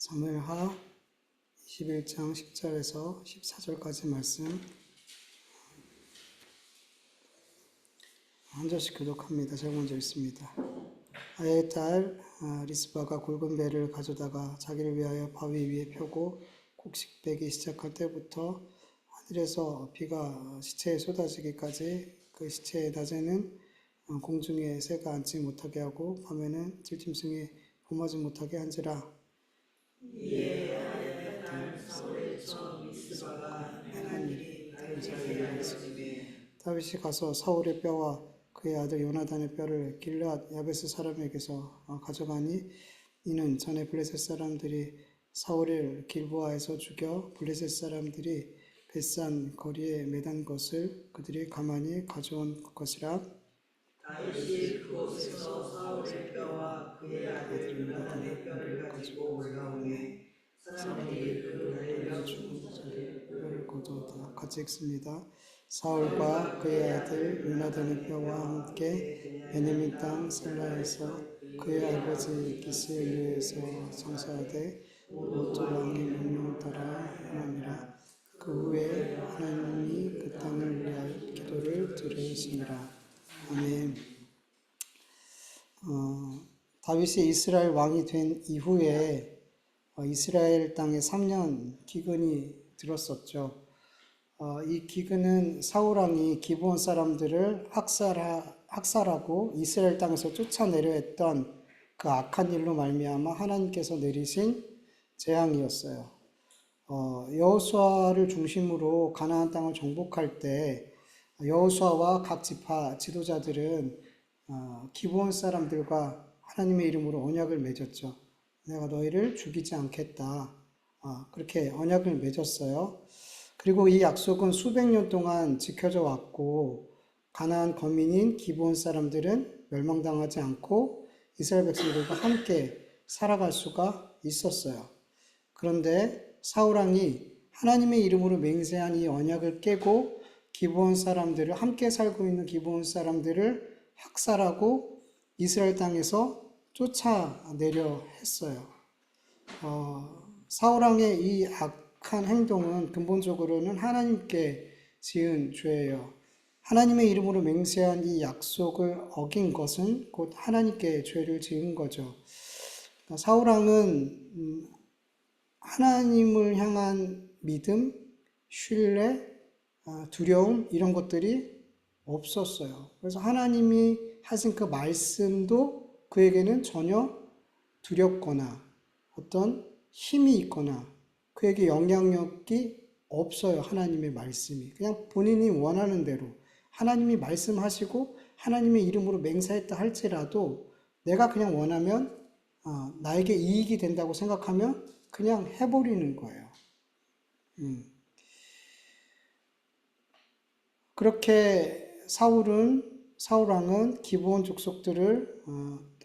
사무엘하 21장 10절에서 14절까지 말씀 한 절씩 교독합니다. 제가 먼저 읽습니다. 아야의 딸 리스바가 굵은 배를 가져다가 자기를 위하여 바위 위에 펴고 곡식 베기 시작할 때부터 하늘에서 비가 시체에 쏟아지기까지 그 시체의 낮에는 공중에 새가 앉지 못하게 하고 밤에는 들짐승이 범하지 못하게 한지라. 이에 아야의 딸 사울의 처 리스바가 행한 일이 다윗에게 알려짐에 다윗이 가서 사울의 뼈와 그의 아들 요나단의 뼈를 길르앗 야베스 사람에게서 가져가니 이는 전에 블레셋 사람들이 사울을 길보아에서 죽여 블레셋 사람들이 벳산 거리에 매단 것을 그들이 가만히 가져온 것이라. 다윗이 그곳에서 사울의 뼈와 그의 아들 요나단의 뼈를 가지고 올라오매 사람들이 그 내려준 자리에 뼈를 거두었다. 같이 읽습니다. 사울과 그의 아들 요나단의 뼈와 함께 베냐민 땅 셀라에서 그의 아버지 기스엘리에서 장사하되 롯 왕의 명령을 따라 행함이라. 그 후에 하나님이 그 땅을 위하여 기도를 들으시니라. 아멘. 다윗이 이스라엘 왕이 된 이후에 이스라엘 땅에 3년 기근이 들었었죠. 이 기근은 사울 왕이 기브온 사람들을 학살하고 이스라엘 땅에서 쫓아내려 했던 그 악한 일로 말미암아 하나님께서 내리신 재앙이었어요. 여호수아를 중심으로 가나안 땅을 정복할 때 여호수아와 각 지파 지도자들은 기브온 사람들과 하나님의 이름으로 언약을 맺었죠. 내가 너희를 죽이지 않겠다. 그렇게 언약을 맺었어요. 그리고 이 약속은 수백 년 동안 지켜져 왔고 가나안 거민인 기브온 사람들은 멸망당하지 않고 이스라엘 백성들과 함께 살아갈 수가 있었어요. 그런데 사울 왕이 하나님의 이름으로 맹세한 이 언약을 깨고 기브온 사람들을 함께 살고 있는 기브온 사람들을 학살하고 이스라엘 땅에서 쫓아내려 했어요. 사울 왕의 이 악한 행동은 근본적으로는 하나님께 지은 죄예요. 하나님의 이름으로 맹세한 이 약속을 어긴 것은 곧 하나님께 죄를 지은 거죠. 사울 왕은 하나님을 향한 믿음, 신뢰, 두려움 이런 것들이 없었어요. 그래서 하나님이 하신 그 말씀도 그에게는 전혀 두렵거나 어떤 힘이 있거나 그에게 영향력이 없어요. 하나님의 말씀이. 그냥 본인이 원하는 대로 하나님이 말씀하시고 하나님의 이름으로 맹세했다 할지라도 내가 그냥 원하면 나에게 이익이 된다고 생각하면 그냥 해버리는 거예요. 그렇게 사울 왕은 기브온 족속들을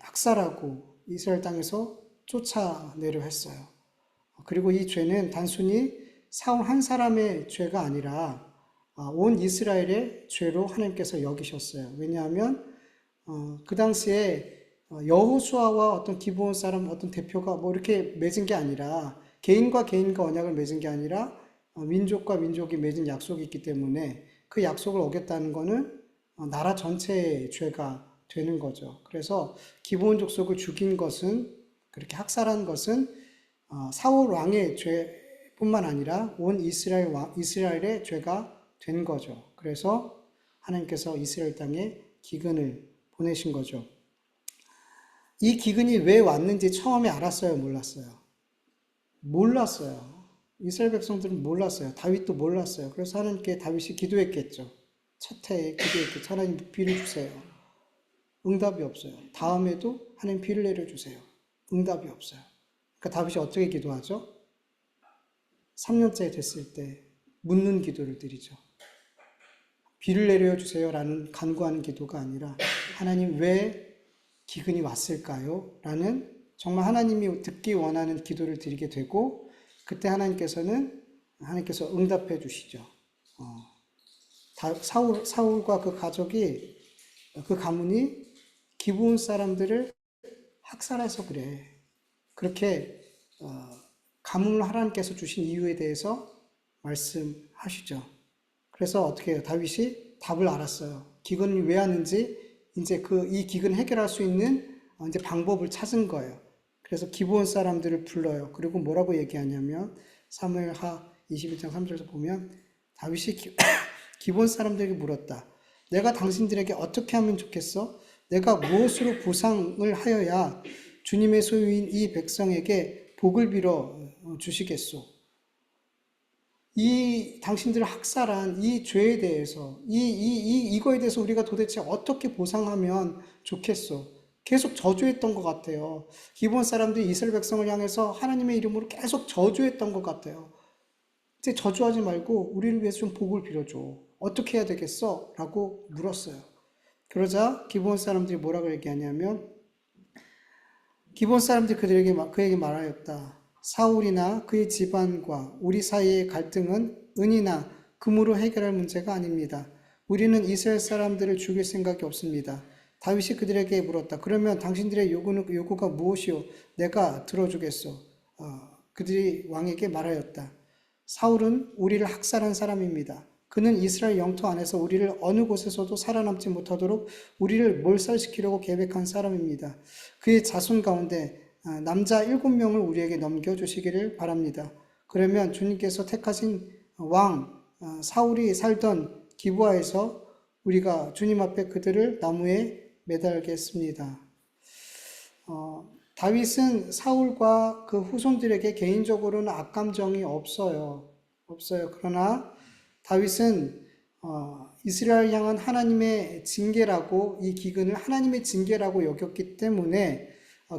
학살하고 이스라엘 땅에서 쫓아내려 했어요. 그리고 이 죄는 단순히 사울 한 사람의 죄가 아니라 온 이스라엘의 죄로 하나님께서 여기셨어요. 왜냐하면 그 당시에 여호수아와 어떤 기브온 사람 어떤 대표가 뭐 이렇게 맺은 게 아니라 개인과 개인과 언약을 맺은 게 아니라 민족과 민족이 맺은 약속이 있기 때문에 그 약속을 어겼다는 것은 나라 전체의 죄가 되는 거죠. 그래서 기브온 족속을 죽인 것은 그렇게 학살한 것은 사울 왕의 죄뿐만 아니라 온 이스라엘의 죄가 된 거죠. 그래서 하나님께서 이스라엘 땅에 기근을 보내신 거죠. 이 기근이 왜 왔는지 처음에 알았어요? 몰랐어요? 몰랐어요. 이스라엘 백성들은 몰랐어요. 다윗도 몰랐어요. 그래서 하나님께 다윗이 기도했겠죠. 첫 해에 기도했겠죠. 하나님 비를 주세요. 응답이 없어요. 다음에도 하나님 비를 내려주세요. 응답이 없어요. 그러니까 다윗이 어떻게 기도하죠? 3년째 됐을 때 묻는 기도를 드리죠. 비를 내려주세요 라는 간구하는 기도가 아니라 하나님 왜 기근이 왔을까요? 라는 정말 하나님이 듣기 원하는 기도를 드리게 되고 그때 하나님께서 응답해 주시죠. 사울과 그 가족이 그 가문이 기브온 사람들을 학살해서 그래. 그렇게 가뭄을 하나님께서 주신 이유에 대해서 말씀하시죠. 그래서 어떻게 해요? 다윗이 답을 알았어요. 기근이 왜 왔는지 이제 이 기근 해결할 수 있는 이제 방법을 찾은 거예요. 그래서 기브온 사람들을 불러요. 그리고 뭐라고 얘기하냐면 사무엘하 21장 3절에서 보면 다윗이 기브온 사람들에게 물었다. 내가 당신들에게 어떻게 하면 좋겠어? 내가 무엇으로 보상을 하여야 주님의 소유인 이 백성에게 복을 빌어 주시겠소? 이 당신들을 학살한 이 죄에 대해서 이거에 대해서 우리가 도대체 어떻게 보상하면 좋겠소? 계속 저주했던 것 같아요. 기브온 사람들이 이스라엘 백성을 향해서 하나님의 이름으로 계속 저주했던 것 같아요. 이제 저주하지 말고 우리를 위해서 좀 복을 빌어줘. 어떻게 해야 되겠어? 라고 물었어요. 그러자 기브온 사람들이 뭐라고 얘기하냐면 기브온 사람들이 그에게 말하였다. 사울이나 그의 집안과 우리 사이의 갈등은 은이나 금으로 해결할 문제가 아닙니다. 우리는 이스라엘 사람들을 죽일 생각이 없습니다. 다윗이 그들에게 물었다. 그러면 당신들의 요구가 무엇이오? 내가 들어주겠소. 그들이 왕에게 말하였다. 사울은 우리를 학살한 사람입니다. 그는 이스라엘 영토 안에서 우리를 어느 곳에서도 살아남지 못하도록 우리를 몰살시키려고 계획한 사람입니다. 그의 자손 가운데 남자 7명을 우리에게 넘겨주시기를 바랍니다. 그러면 주님께서 택하신 왕 사울이 살던 기브아에서 우리가 주님 앞에 그들을 나무에 매달겠습니다. 다윗은 사울과 그 후손들에게 개인적으로는 악감정이 없어요. 그러나 다윗은 이스라엘 향한 하나님의 징계라고 이 기근을 하나님의 징계라고 여겼기 때문에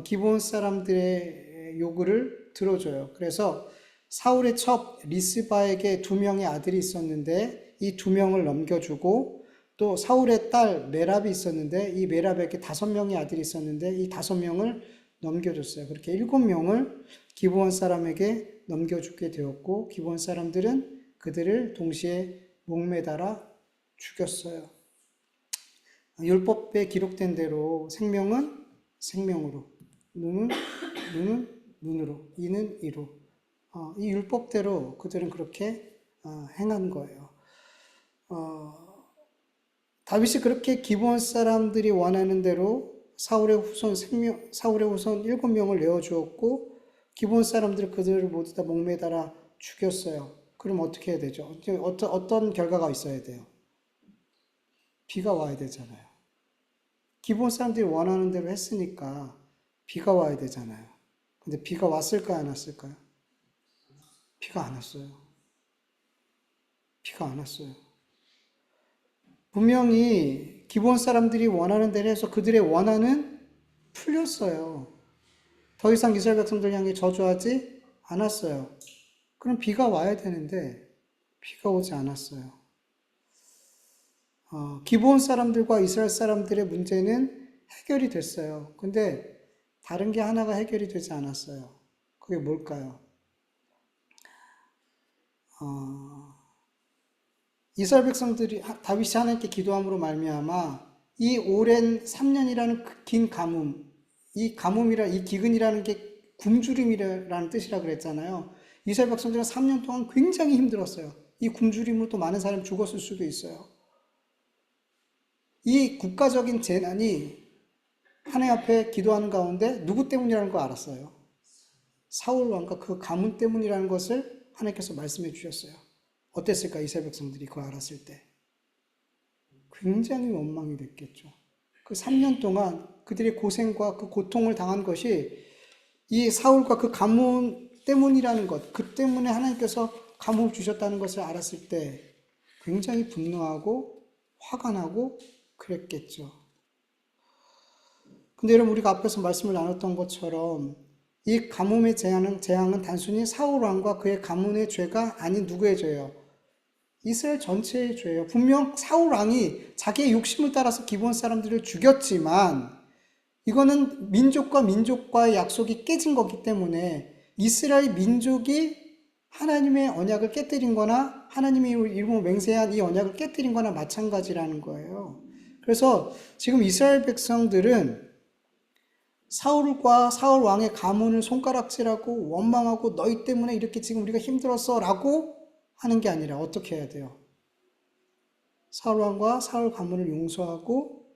기브온 사람들의 요구를 들어줘요. 그래서 사울의 첩 리스바에게 2명의 아들이 있었는데 이 2명을 넘겨주고 또 사울의 딸 메랍이 있었는데 이 메랍에게 5명의 아들이 있었는데 이 5명을 넘겨줬어요. 그렇게 7명을 기브온 사람에게 넘겨주게 되었고 기브온 사람들은 그들을 동시에 목매달아 죽였어요. 율법에 기록된 대로 생명은 생명으로, 눈은 눈으로, 이는 이로. 이 율법대로 그들은 그렇게 행한 거예요. 다윗이 그렇게 기브온 사람들이 원하는 대로 사울의 후손 7명을 내어주었고 기브온 사람들은 그들을 모두 다 목매달아 죽였어요. 그럼 어떻게 해야 되죠? 어떤 결과가 있어야 돼요? 비가 와야 되잖아요. 기브온 사람들이 원하는 대로 했으니까 비가 와야 되잖아요. 근데 비가 왔을까요? 안 왔을까요? 비가 안 왔어요. 비가 안 왔어요. 분명히 기브온 사람들이 원하는 대로 해서 그들의 원한은 풀렸어요. 더 이상 이스라엘 백성들 향해 저주하지 않았어요. 그럼 비가 와야 되는데 비가 오지 않았어요. 기브온 사람들과 이스라엘 사람들의 문제는 해결이 됐어요. 근데 다른 게 하나가 해결이 되지 않았어요. 그게 뭘까요? 이스라엘 백성들이 다윗이 하나님께 기도함으로 말미암아 이 오랜 3년이라는 긴 가뭄, 이 기근이라는 게 굶주림이라는 뜻이라 그랬잖아요. 이스라엘 백성들은 3년 동안 굉장히 힘들었어요. 이 굶주림으로 또 많은 사람이 죽었을 수도 있어요. 이 국가적인 재난이 하나님 앞에 기도하는 가운데 누구 때문이라는 걸 알았어요. 사울 왕과 그 가문 때문이라는 것을 하나님께서 말씀해 주셨어요. 어땠을까? 이스라엘 백성들이 그걸 알았을 때 굉장히 원망이 됐겠죠. 그 3년 동안 그들의 고생과 그 고통을 당한 것이 이 사울과 그 가문 때문이라는 것, 그 때문에 하나님께서 가뭄을 주셨다는 것을 알았을 때 굉장히 분노하고 화가 나고 그랬겠죠. 근데 여러분, 우리가 앞에서 말씀을 나눴던 것처럼 이 가뭄의 재앙은 단순히 사울 왕과 그의 가문의 죄가 아닌 누구의 죄예요? 이스라엘 전체의 죄예요. 분명 사울 왕이 자기의 욕심을 따라서 기브온 사람들을 죽였지만 이거는 민족과 민족과의 약속이 깨진 거기 때문에 이스라엘 민족이 하나님의 언약을 깨뜨린 거나 하나님의 이름으로 맹세한 이 언약을 깨뜨린 거나 마찬가지라는 거예요. 그래서 지금 이스라엘 백성들은 사울과 사울 왕의 가문을 손가락질하고 원망하고 너희 때문에 이렇게 지금 우리가 힘들었어 라고 하는 게 아니라 어떻게 해야 돼요? 사울 왕과 사울 가문을 용서하고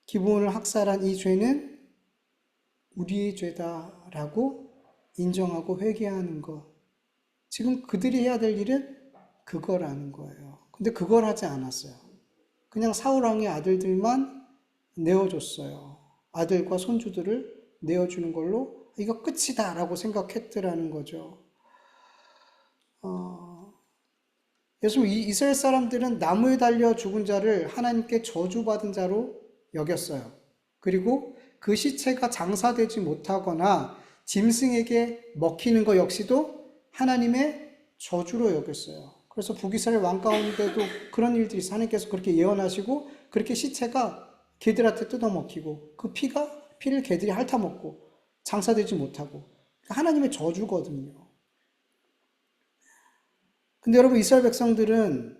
기브온을 학살한 이 죄는 우리의 죄다라고 인정하고 회개하는 것. 지금 그들이 해야 될 일은 그거라는 거예요. 근데 그걸 하지 않았어요. 그냥 사울 왕의 아들들만 내어줬어요. 아들과 손주들을 내어주는 걸로 이거 끝이다라고 생각했더라는 거죠. 예수님, 이스라엘 사람들은 나무에 달려 죽은 자를 하나님께 저주받은 자로 여겼어요. 그리고 그 시체가 장사되지 못하거나 짐승에게 먹히는 것 역시도 하나님의 저주로 여겼어요. 그래서 북이스라엘 왕 가운데도 그런 일들이 있어요. 하나님께서 그렇게 예언하시고 그렇게 시체가 개들한테 뜯어먹히고 그 피를 개들이 핥아먹고 장사되지 못하고 하나님의 저주거든요. 근데 여러분 이스라엘 백성들은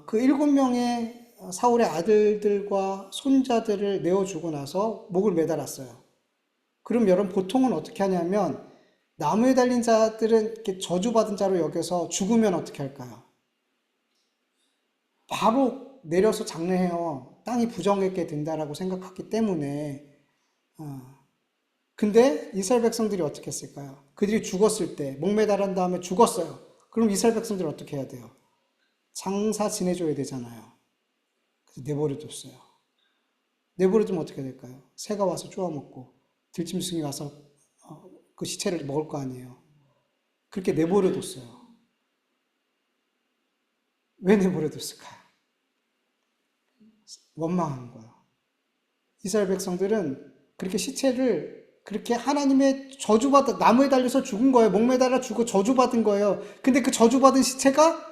그 7명의 사울의 아들들과 손자들을 내어주고 나서 목을 매달았어요. 그럼 여러분 보통은 어떻게 하냐면 나무에 달린 자들은 이렇게 저주받은 자로 여겨서 죽으면 어떻게 할까요? 바로 내려서 장례해요. 땅이 부정하게 된다라고 생각했기 때문에. 근데 이스라엘 백성들이 어떻게 했을까요? 그들이 죽었을 때 목매달은 다음에 죽었어요. 그럼 이스라엘 백성들이 어떻게 해야 돼요? 장사 지내줘야 되잖아요. 그래서 내버려뒀어요. 내버려두면 어떻게 될까요? 새가 와서 쪼아먹고 들짐승이 와서 그 시체를 먹을 거 아니에요. 그렇게 내버려뒀어요. 왜 내버려뒀을까요? 원망한 거예요. 이스라엘 백성들은 그렇게 시체를 그렇게 하나님의 저주받아 나무에 달려서 죽은 거예요. 목매달아 죽어 저주받은 거예요. 근데 그 저주받은 시체가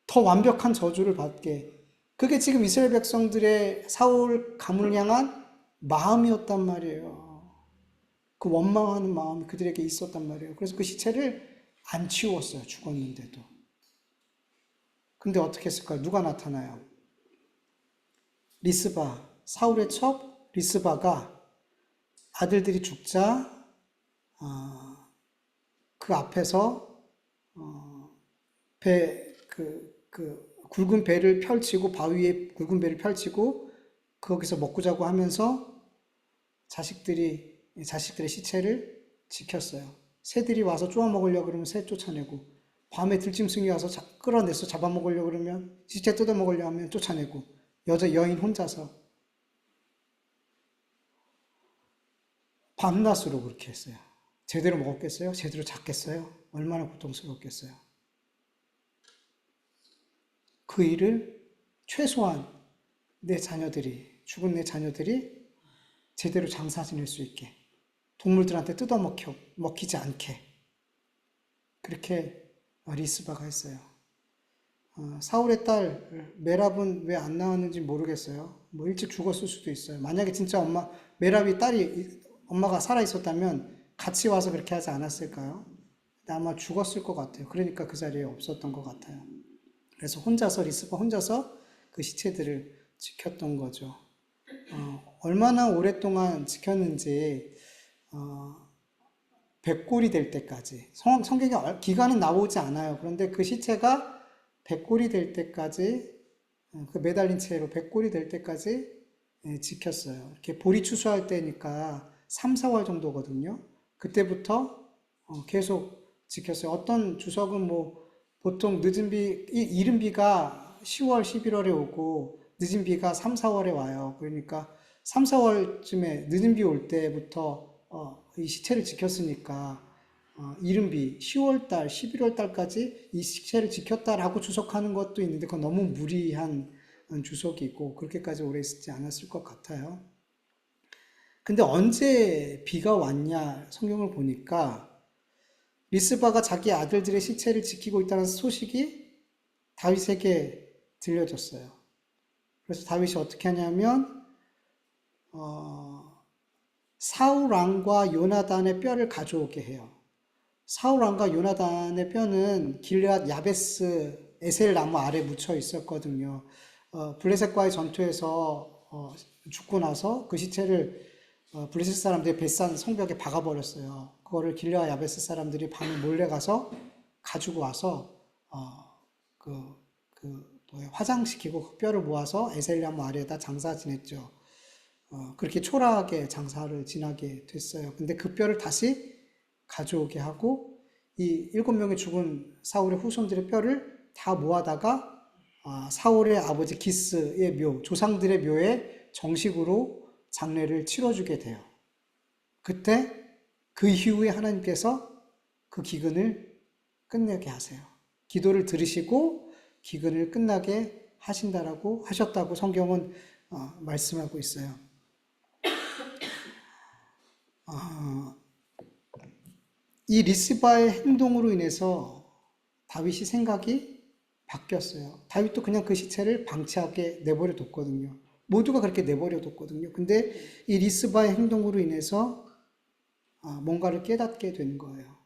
더 완벽한 저주를 받게. 그게 지금 이스라엘 백성들의 사울 가문을 향한 마음이었단 말이에요. 그 원망하는 마음이 그들에게 있었단 말이에요. 그래서 그 시체를 안 치웠어요. 죽었는데도. 근데 어떻게 했을까요? 누가 나타나요? 리스바, 사울의 첩 리스바가 아들들이 죽자 그 앞에서 굵은 배를 펼치고 바위에 굵은 배를 펼치고 거기서 먹고 자고 하면서 자식들의 시체를 지켰어요. 새들이 와서 쪼아 먹으려고 그러면 새 쫓아내고 밤에 들짐승이 와서 끌어내서 잡아먹으려고 그러면 시체 뜯어 먹으려고 하면 쫓아내고 여인 혼자서 밤낮으로 그렇게 했어요. 제대로 먹었겠어요? 제대로 잤겠어요? 얼마나 고통스럽겠어요? 그 일을 최소한 죽은 내 자녀들이 제대로 장사 지낼 수 있게, 동물들한테 먹히지 않게, 그렇게 리스바가 했어요. 사울의 딸 메랍은 왜 안 나왔는지 모르겠어요. 뭐 일찍 죽었을 수도 있어요. 만약에 진짜 메랍이 엄마가 살아 있었다면 같이 와서 그렇게 하지 않았을까요? 아마 죽었을 것 같아요. 그러니까 그 자리에 없었던 것 같아요. 그래서 리스바 혼자서 그 시체들을 지켰던 거죠. 얼마나 오랫동안 지켰는지 100골이 될 때까지, 성경에 기간은 나오지 않아요. 그런데 그 시체가 100골이 될 때까지, 그 매달린 채로 100골이 될 때까지 지켰어요. 이렇게 보리 추수할 때니까 3, 4월 정도거든요. 그때부터 계속 지켰어요. 어떤 주석은 보통 이른 비가 10월, 11월에 오고 늦은 비가 3, 4월에 와요. 그러니까 3, 4월쯤에 늦은 비 올 때부터 이 시체를 지켰으니까 이른 비 10월 달, 11월 달까지 이 시체를 지켰다라고 주석하는 것도 있는데 그건 너무 무리한 주석이고 그렇게까지 오래 있지 않았을 것 같아요. 근데 언제 비가 왔냐 성경을 보니까 리스바가 자기 아들들의 시체를 지키고 있다는 소식이 다윗에게 들려졌어요. 그래서 다윗이 어떻게 하냐면 사울 왕과 요나단의 뼈를 가져오게 해요. 사울 왕과 요나단의 뼈는 길앗 야베스 에셀 나무 아래 묻혀 있었거든요. 블레셋과의 전투에서 죽고 나서 그 시체를 블레셋 사람들이 벳산 성벽에 박아버렸어요. 그거를 길르앗 야베스 사람들이 밤에 몰래 가서 가지고 와서 화장시키고 그 뼈를 모아서 에셀나무 아래에다 장사 지냈죠. 그렇게 초라하게 장사를 지나게 됐어요. 근데 그 뼈를 다시 가져오게 하고 이 7명의 죽은 사울의 후손들의 뼈를 다 모아다가 사울의 아버지 기스의 묘, 조상들의 묘에 정식으로 장례를 치러주게 돼요. 그때 그 이후에 하나님께서 그 기근을 끝내게 하세요. 기도를 들으시고 기근을 끝나게 하신다라고 하셨다고 성경은 말씀하고 있어요. 이 리스바의 행동으로 인해서 다윗이 생각이 바뀌었어요. 다윗도 그냥 그 시체를 방치하게 내버려 뒀거든요. 모두가 그렇게 내버려 뒀거든요. 근데 이 리스바의 행동으로 인해서 뭔가를 깨닫게 된 거예요.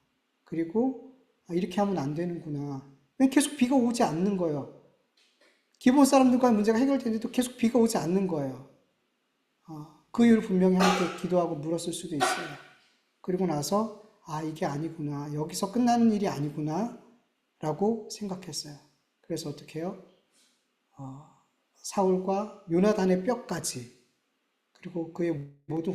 그리고 이렇게 하면 안 되는구나. 왜 계속 비가 오지 않는 거예요. 기본 사람들과의 문제가 해결되는데도 계속 비가 오지 않는 거예요. 그 이유를 분명히 하나님께 기도하고 물었을 수도 있어요. 그리고 나서 이게 아니구나. 여기서 끝나는 일이 아니구나. 라고 생각했어요. 그래서 어떻게 해요? 사울과 요나단의 뼈까지 그리고 그의 모든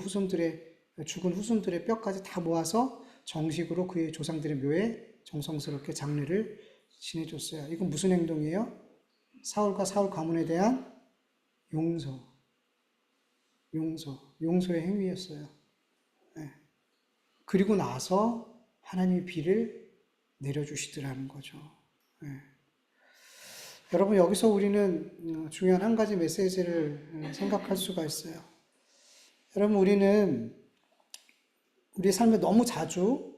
죽은 후손들의 뼈까지 다 모아서 정식으로 그의 조상들의 묘에 정성스럽게 장례를 지내줬어요. 이건 무슨 행동이에요? 사울과 사울 가문에 대한 용서의 행위였어요. 네. 그리고 나서 하나님이 비를 내려주시더라는 거죠. 네. 여러분, 여기서 우리는 중요한 한 가지 메시지를 생각할 수가 있어요. 여러분, 우리는 우리 삶에 너무 자주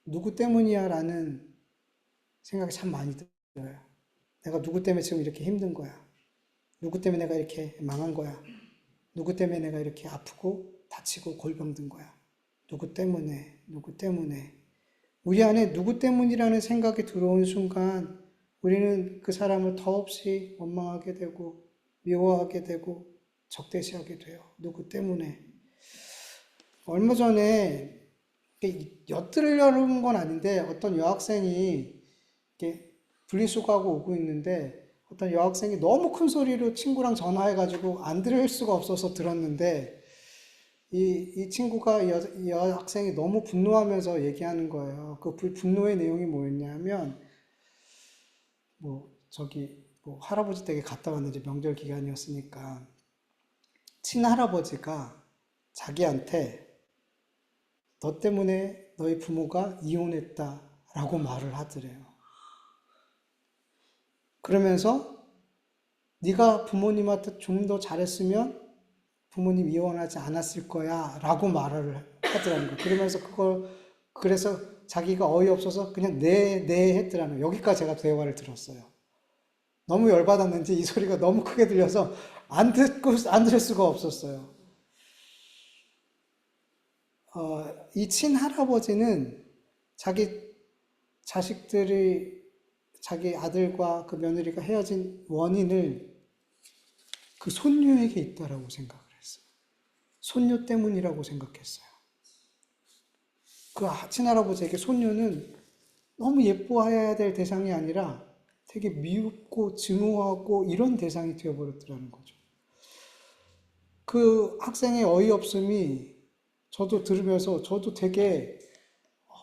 누구 때문이야 라는 생각이 참 많이 들어요. 내가 누구 때문에 지금 이렇게 힘든 거야. 누구 때문에 내가 이렇게 망한 거야. 누구 때문에 내가 이렇게 아프고 다치고 골병든 거야. 누구 때문에. 우리 안에 누구 때문이라는 생각이 들어온 순간 우리는 그 사람을 더없이 원망하게 되고 미워하게 되고 적대시하게 돼요. 누구 때문에. 얼마 전에 엿들으려는 건 아닌데 어떤 여학생이 이렇게 분리수거하고 오고 있는데 어떤 여학생이 너무 큰 소리로 친구랑 전화해가지고 안 들을 수가 없어서 들었는데 이 친구가 이 여학생이 너무 분노하면서 얘기하는 거예요. 그 분노의 내용이 뭐였냐면 할아버지 댁에 갔다 왔는지 명절 기간이었으니까 친할아버지가 자기한테 너 때문에 너희 부모가 이혼했다라고 말을 하더래요. 그러면서 네가 부모님한테 좀 더 잘했으면 부모님 이혼하지 않았을 거야 라고 말을 하더라는 거예요. 그래서 자기가 어이없어서 그냥 네 했더라는 거예요. 여기까지 제가 대화를 들었어요. 너무 열받았는지 이 소리가 너무 크게 들려서 안 들을 수가 없었어요. 이 친할아버지는 자기 자기 아들과 그 며느리가 헤어진 원인을 그 손녀에게 있다라고 생각을 했어요. 손녀 때문이라고 생각했어요. 그 친할아버지에게 손녀는 너무 예뻐해야 될 대상이 아니라 되게 미흡고 증오하고 이런 대상이 되어버렸더라는 거죠. 그 학생의 어이없음이 저도 들으면서 저도 되게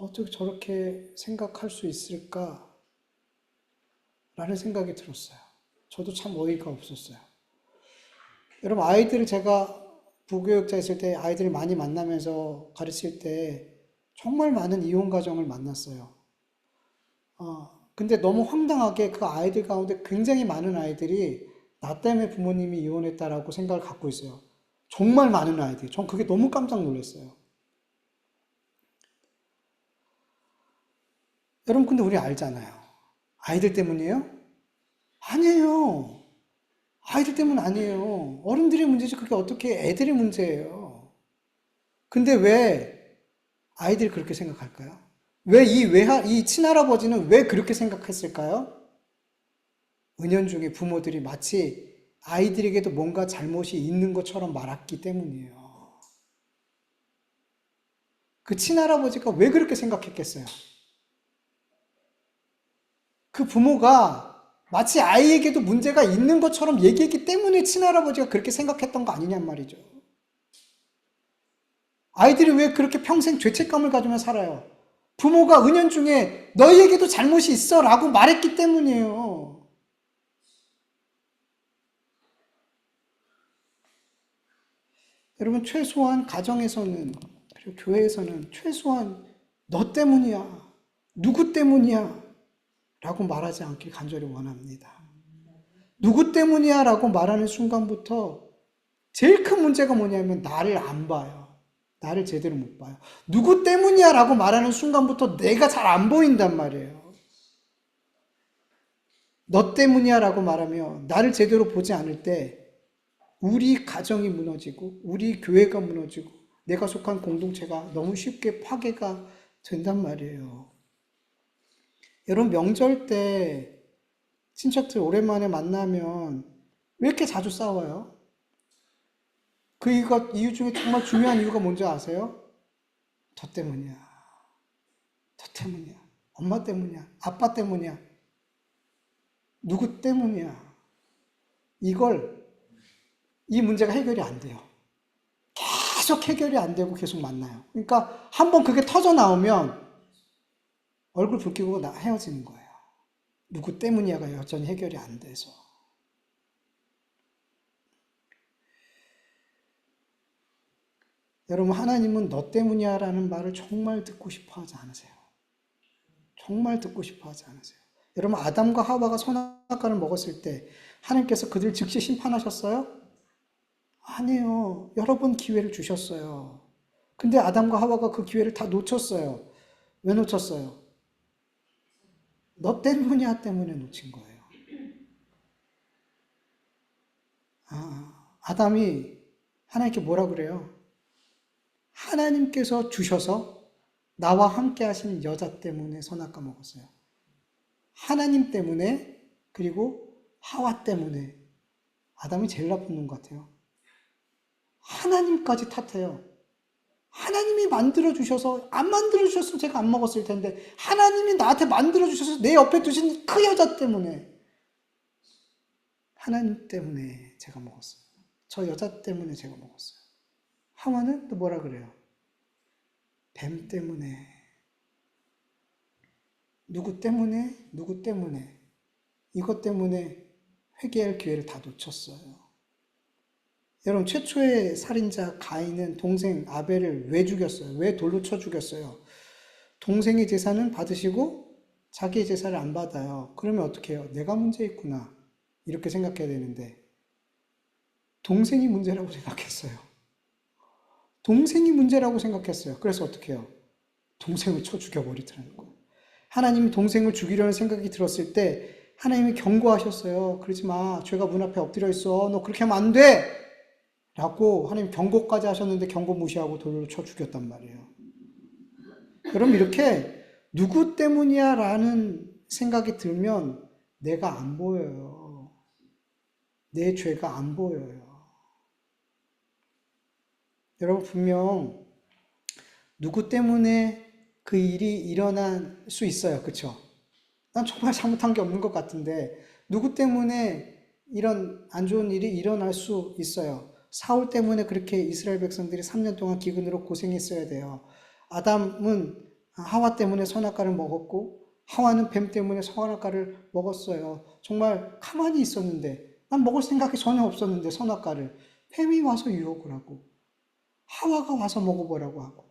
어떻게 저렇게 생각할 수 있을까? 라는 생각이 들었어요. 저도 참 어이가 없었어요. 여러분, 아이들을 제가 부교육자 있을 때 아이들을 많이 만나면서 가르칠 때 정말 많은 이혼 가정을 만났어요. 근데 너무 황당하게 그 아이들 가운데 굉장히 많은 아이들이 나 때문에 부모님이 이혼했다라고 생각을 갖고 있어요. 정말 많은 아이들이. 전 그게 너무 깜짝 놀랐어요. 여러분, 근데 우리 알잖아요. 아이들 때문이에요? 아니에요. 아이들 때문 아니에요. 어른들의 문제지 그게 어떻게 애들의 문제예요. 근데 왜 아이들이 그렇게 생각할까요? 왜 이 친할아버지는 왜 그렇게 생각했을까요? 은연중에 부모들이 마치 아이들에게도 뭔가 잘못이 있는 것처럼 말았기 때문이에요. 그 친할아버지가 왜 그렇게 생각했겠어요? 그 부모가 마치 아이에게도 문제가 있는 것처럼 얘기했기 때문에 친할아버지가 그렇게 생각했던 거 아니냔 말이죠. 아이들이 왜 그렇게 평생 죄책감을 가지며 살아요? 부모가 은연중에 너희에게도 잘못이 있어 라고 말했기 때문이에요. 여러분, 최소한 가정에서는, 그리고 교회에서는 최소한 너 때문이야, 누구 때문이야 라고 말하지 않길 간절히 원합니다. 누구 때문이야 라고 말하는 순간부터 제일 큰 문제가 뭐냐면 나를 안 봐요. 나를 제대로 못 봐요. 누구 때문이야 라고 말하는 순간부터 내가 잘 안 보인단 말이에요. 너 때문이야 라고 말하며 나를 제대로 보지 않을 때 우리 가정이 무너지고 우리 교회가 무너지고 내가 속한 공동체가 너무 쉽게 파괴가 된단 말이에요. 여러분, 명절 때 친척들 오랜만에 만나면 왜 이렇게 자주 싸워요? 그 이유 중에 정말 중요한 이유가 뭔지 아세요? 저 때문이야. 저 때문이야. 엄마 때문이야. 아빠 때문이야. 누구 때문이야. 이 문제가 해결이 안 돼요. 계속 해결이 안 되고 계속 만나요. 그러니까 한번 그게 터져 나오면 얼굴 붉히고 헤어지는 거예요. 누구 때문이야가 여전히 해결이 안 돼서. 여러분, 하나님은 너 때문이야 라는 말을 정말 듣고 싶어 하지 않으세요. 정말 듣고 싶어 하지 않으세요. 여러분, 아담과 하와가 선악과를 먹었을 때 하나님께서 그들 즉시 심판하셨어요? 아니에요. 여러 번 기회를 주셨어요. 근데 아담과 하와가 그 기회를 다 놓쳤어요. 왜 놓쳤어요? 너 때문이야 때문에 놓친 거예요. 아담이 하나님께 뭐라 그래요? 하나님께서 주셔서 나와 함께 하신 여자 때문에 선악과 먹었어요. 하나님 때문에, 그리고 하와 때문에. 아담이 제일 나쁜 놈 같아요. 하나님까지 탓해요. 하나님이 만들어주셔서, 안 만들어주셨으면 제가 안 먹었을 텐데, 하나님이 나한테 만들어주셔서 내 옆에 두신 그 여자 때문에, 하나님 때문에 제가 먹었어요. 저 여자 때문에 제가 먹었어요. 하와는 또 뭐라 그래요? 뱀 때문에. 누구 때문에? 누구 때문에? 이것 때문에 회개할 기회를 다 놓쳤어요. 여러분, 최초의 살인자 가인은 동생 아벨을 왜 죽였어요? 왜 돌로 쳐 죽였어요? 동생의 제사는 받으시고 자기의 제사를 안 받아요. 그러면 어떻게 해요? 내가 문제 있구나. 이렇게 생각해야 되는데 동생이 문제라고 생각했어요. 동생이 문제라고 생각했어요. 그래서 어떻게 해요? 동생을 쳐 죽여버리더라는 거예요. 하나님이 동생을 죽이려는 생각이 들었을 때 하나님이 경고하셨어요. 그러지 마. 죄가 문 앞에 엎드려 있어. 너 그렇게 하면 안 돼. 라고 하나님 경고까지 하셨는데 경고 무시하고 돌로 쳐 죽였단 말이에요. 그럼 이렇게 누구 때문이야 라는 생각이 들면 내가 안 보여요. 내 죄가 안 보여요. 여러분, 분명 누구 때문에 그 일이 일어날 수 있어요. 그쵸? 난 정말 잘못한 게 없는 것 같은데 누구 때문에 이런 안 좋은 일이 일어날 수 있어요. 사울 때문에 그렇게 이스라엘 백성들이 3년 동안 기근으로 고생했어야 돼요. 아담은 하와 때문에 선악과를 먹었고 하와는 뱀 때문에 선악과를 먹었어요. 정말 가만히 있었는데 난 먹을 생각이 전혀 없었는데 선악과를 뱀이 와서 유혹을 하고 하와가 와서 먹어보라고 하고,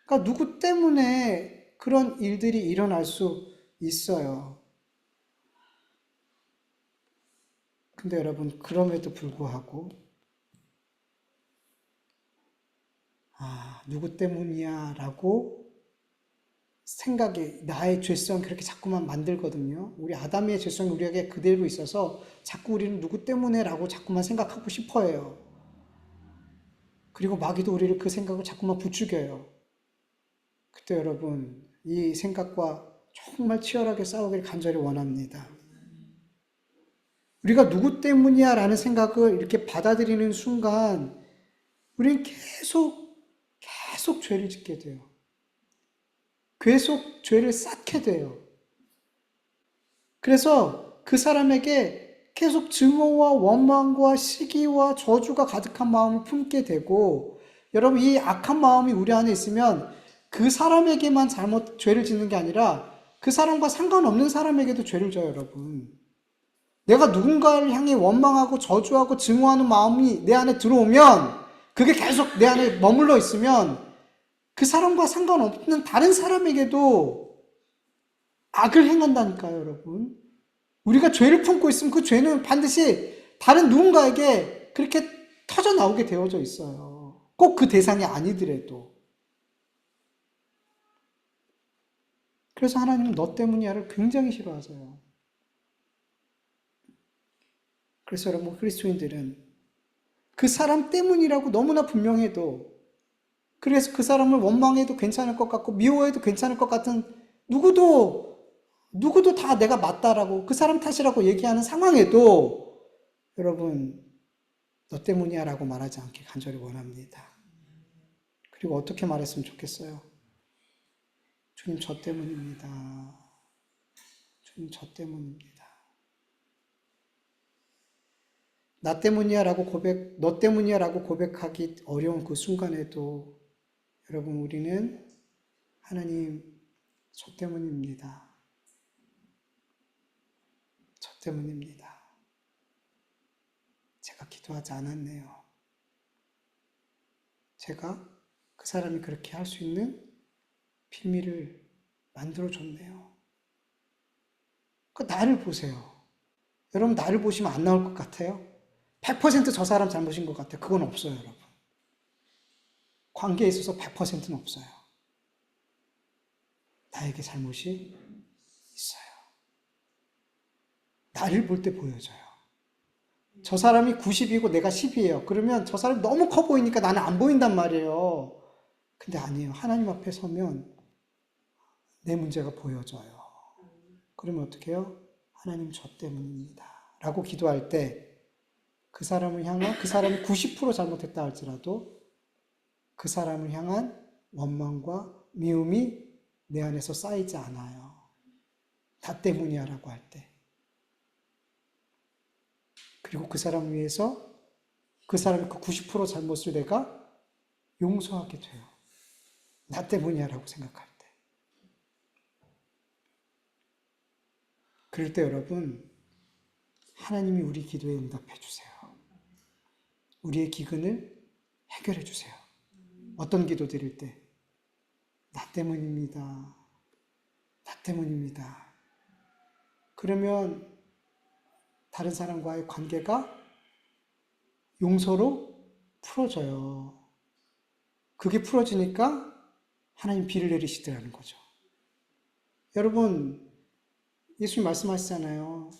그러니까 누구 때문에 그런 일들이 일어날 수 있어요. 근데 여러분, 그럼에도 불구하고 누구 때문이야 라고 생각이, 나의 죄성 그렇게 자꾸만 만들거든요. 우리 아담의 죄성이 우리에게 그대로 있어서 자꾸 우리는 누구 때문에 라고 자꾸만 생각하고 싶어 해요. 그리고 마귀도 우리를 그 생각을 자꾸만 부추겨요. 그때 여러분, 이 생각과 정말 치열하게 싸우길 간절히 원합니다. 우리가 누구 때문이야 라는 생각을 이렇게 받아들이는 순간 우리는 계속 죄를 짓게 돼요. 계속 죄를 쌓게 돼요. 그래서 그 사람에게 계속 증오와 원망과 시기와 저주가 가득한 마음을 품게 되고, 여러분 이 악한 마음이 우리 안에 있으면 그 사람에게만 죄를 짓는 게 아니라 그 사람과 상관없는 사람에게도 죄를 져요, 여러분. 내가 누군가를 향해 원망하고 저주하고 증오하는 마음이 내 안에 들어오면, 그게 계속 내 안에 머물러 있으면 그 사람과 상관없는 다른 사람에게도 악을 행한다니까요, 여러분. 우리가 죄를 품고 있으면 그 죄는 반드시 다른 누군가에게 그렇게 터져 나오게 되어져 있어요. 꼭 그 대상이 아니더라도. 그래서 하나님은 너 때문이야를 굉장히 싫어하세요. 그래서 여러분, 그리스도인들은 그 사람 때문이라고 너무나 분명해도, 그래서 그 사람을 원망해도 괜찮을 것 같고 미워해도 괜찮을 것 같은, 누구도 다 내가 맞다라고, 그 사람 탓이라고 얘기하는 상황에도 여러분, 너 때문이야 라고 말하지 않길 간절히 원합니다. 그리고 어떻게 말했으면 좋겠어요? 주님, 저 때문입니다. 주님, 저 때문입니다. 나 때문이야 라고 너 때문이야 라고 고백하기 어려운 그 순간에도 여러분, 우리는 하나님, 저 때문입니다. 저 때문입니다. 제가 기도하지 않았네요. 제가 그 사람이 그렇게 할 수 있는 빌미를 만들어줬네요. 나를 보세요. 여러분, 나를 보시면 안 나올 것 같아요? 100% 저 사람 잘못인 것 같아요? 그건 없어요, 여러분. 관계에 있어서 100%는 없어요. 나에게 잘못이 있어요. 나를 볼 때 보여져요. 저 사람이 90이고 내가 10이에요. 그러면 저 사람이 너무 커 보이니까 나는 안 보인단 말이에요. 근데 아니에요. 하나님 앞에 서면 내 문제가 보여져요. 그러면 어떻게 해요? 하나님, 저 때문입니다 라고 기도할 때 그 사람을 향한, 그 사람이 90% 잘못했다 할지라도 그 사람을 향한 원망과 미움이 내 안에서 쌓이지 않아요. 나 때문이야 라고 할 때. 그리고 그 사람을 위해서 그 사람의 그 90% 잘못을 내가 용서하게 돼요. 나 때문이야 라고 생각할 때. 그럴 때 여러분, 하나님이 우리 기도에 응답해 주세요. 우리의 기근을 해결해 주세요. 어떤 기도 드릴 때? 나 때문입니다. 나 때문입니다. 그러면 다른 사람과의 관계가 용서로 풀어져요. 그게 풀어지니까 하나님 비를 내리시더라는 거죠. 여러분, 예수님 말씀하시잖아요.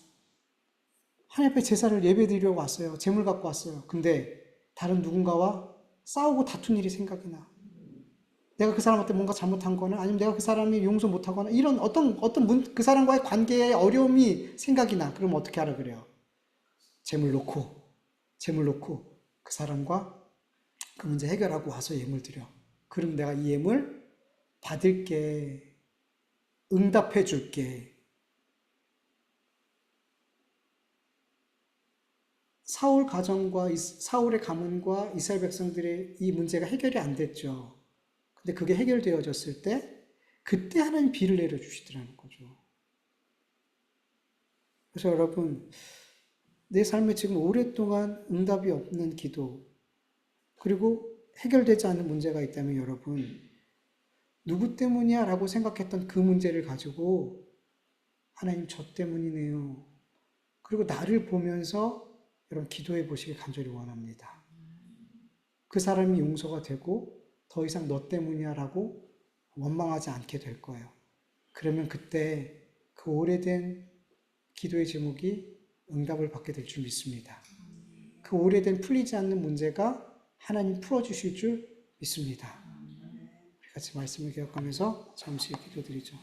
하나님 앞에 제사를 예배드리려고 왔어요. 제물 갖고 왔어요. 근데 다른 누군가와 싸우고 다툰 일이 생각이 나. 내가 그 사람한테 뭔가 잘못한 거나, 아니면 내가 그 사람이 용서 못하거나, 이런 그 사람과의 관계의 어려움이 생각이 나. 그럼 어떻게 하라 그래요? 제물 놓고 그 사람과 그 문제 해결하고 와서 예물 드려. 그럼 내가 이 예물 받을게. 응답해 줄게. 사울 가정과 사울의 가문과 이스라엘 백성들의 이 문제가 해결이 안 됐죠. 근데 그게 해결되어졌을 때 그때 하나님 비를 내려주시더라는 거죠. 그래서 여러분, 내 삶에 지금 오랫동안 응답이 없는 기도, 그리고 해결되지 않는 문제가 있다면 여러분, 누구 때문이야 라고 생각했던 그 문제를 가지고 하나님, 저 때문이네요. 그리고 나를 보면서 여러분 기도해 보시길 간절히 원합니다. 그 사람이 용서가 되고 더 이상 너 때문이야 라고 원망하지 않게 될 거예요. 그러면 그때 그 오래된 기도의 제목이 응답을 받게 될 줄 믿습니다. 그 오래된 풀리지 않는 문제가 하나님 풀어주실 줄 믿습니다. 우리 같이 말씀을 기억하면서 잠시 기도드리죠.